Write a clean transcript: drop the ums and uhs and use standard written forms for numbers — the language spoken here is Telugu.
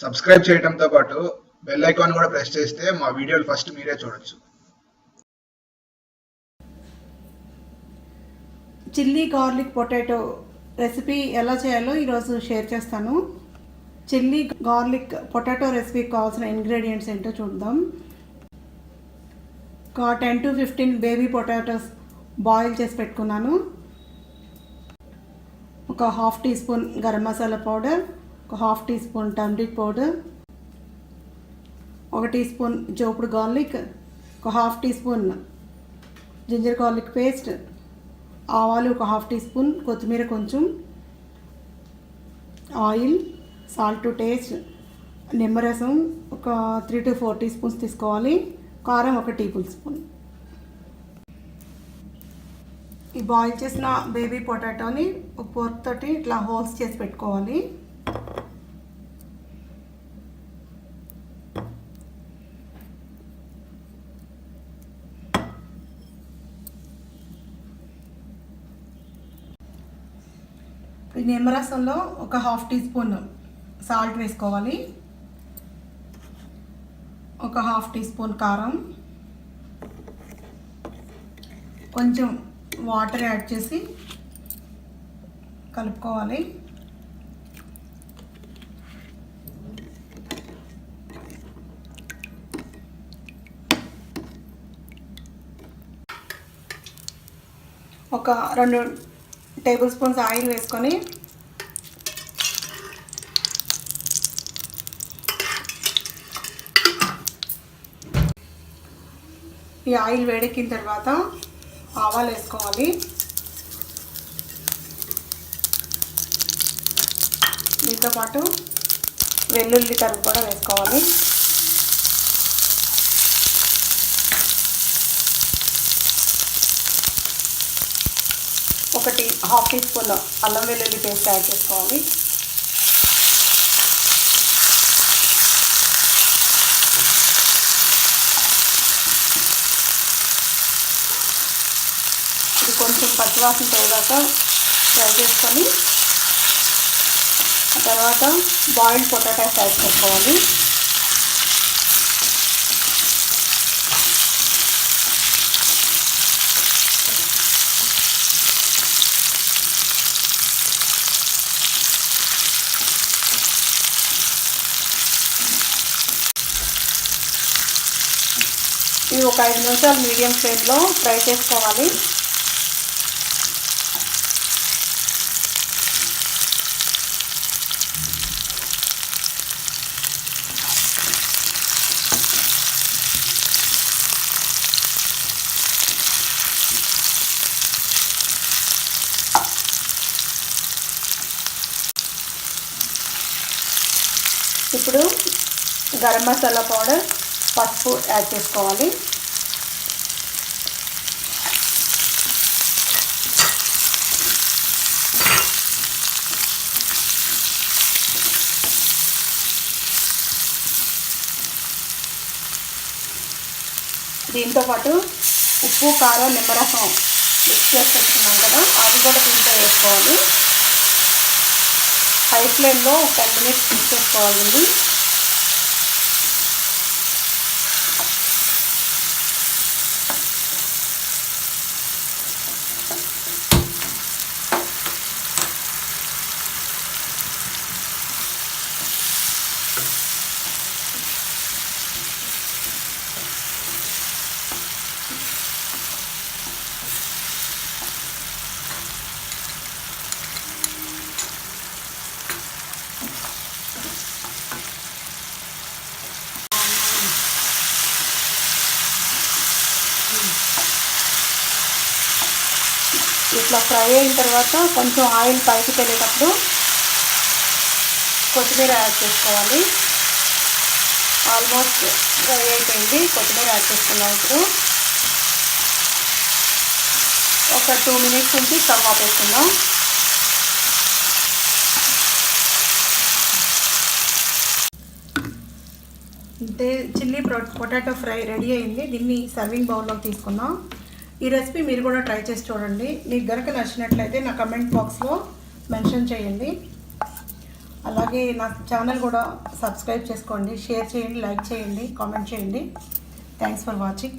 సబ్స్క్రైబ్ చేయడంతో పాటు బెల్ ఐకాన్ కూడా ప్రెస్ చేస్తే మా వీడియోలు ఫస్ట్ మీరే చూడొచ్చు. చిల్లీ గార్లిక్ పొటాటో రెసిపీ ఎలా చేయాలో ఈరోజు షేర్ చేస్తాను. చిల్లీ గార్లిక్ పొటాటో రెసిపీకి కావాల్సిన ఇంగ్రీడియంట్స్ ఏంటో చూద్దాం. ఒక 10 to 15 బేబీ పొటాటోస్ బాయిల్ చేసి పెట్టుకున్నాను. ఒక 1/2 teaspoon garam masala powder, ఒక 1/2 teaspoon turmeric powder, 1 teaspoon జోపుడు గార్లిక్, ఒక 1/2 teaspoon ginger garlic paste, ఆవాలు ఒక 1/2 టీ స్పూన్, కొత్తిమీర కొంచెం, ఆయిల్, సాల్ట్ టు టేస్ట్, నిమ్మరసం ఒక 3 to 4 టీ స్పూన్స్ తీసుకోవాలి, కారం 1 టేబుల్ స్పూన్. ఈ బాయిల్ చేసిన బేబీ పొటాటోని ఒక ఫోర్క్ తోటి ఇట్లా హోల్స్ చేసి పెట్టుకోవాలి. ఈ నిమ్మరసంలో ఒక 1/2 టీ స్పూన్ సాల్ట్ వేసుకోవాలి, ఒక 1/2 టీ స్పూన్ కారం, కొంచెం వాటర్ యాడ్ చేసి కలుపుకోవాలి. ఒక 2 టేబుల్ స్పూన్స్ ఆయిల్ వేసుకొని ఈ ఆయిల్ వేడెక్కిన తర్వాత ఆవాలు వేసుకోవాలి. దీంతో పాటు వెల్లుల్లి తరుగు కూడా వేసుకోవాలి. ఒకటి 1/2 టీ స్పూన్ అల్లం వెల్లుల్లి పేస్ట్ యాడ్ చేసుకోవాలి. ఇది కొంచెం పచ్చివాసన పోయాక ఫ్రై చేసుకొని తర్వాత బాయిల్డ్ పొటాటోస్ యాడ్ చేసుకోవాలి. ఇవి ఒక 5 నిమిషాలు మీడియం ఫ్లేమ్లో ఫ్రై చేసుకోవాలి. ఇప్పుడు గరం మసాలా పౌడర్, పసుపు యాడ్ చేసుకోవాలి. దీంతో పాటు ఉప్పు, కారం, నిమ్మరసం మిక్స్ చేసి పెట్టుకున్నాం కదా, అవి కూడా దీంట్లో వేసుకోవాలి. హై ఫ్లేమ్లో 10 మినిట్స్ మిక్స్ చేసుకోవాలండి. ఇట్లా ఫ్రై అయిన తర్వాత కొంచెం ఆయిల్ పైకి తెలియటప్పుడు కొత్తిమీర యాడ్ చేసుకోవాలి. ఆల్మోస్ట్ ఫ్రై అయిపోయింది, కొత్తిమీర యాడ్ చేసుకున్నాం. ఇప్పుడు ఒక 2 మినిట్స్ నుంచి స్టవ్ ఆపేసుకుందాం. అంటే చిల్లీ పొటాటో ఫ్రై రెడీ అయింది. దీన్ని సర్వింగ్ బౌల్లోకి తీసుకుందాం. ఈ రెసిపీ మీరు కూడా ట్రై చేసి చూడండి. మీకు గనుక నచ్చినట్లయితే నా కమెంట్ బాక్స్లో మెన్షన్ చేయండి. అలాగే నా ఛానల్ కూడా సబ్స్క్రైబ్ చేసుకోండి, షేర్ చేయండి, లైక్ చేయండి, కామెంట్ చేయండి. Thanks for watching.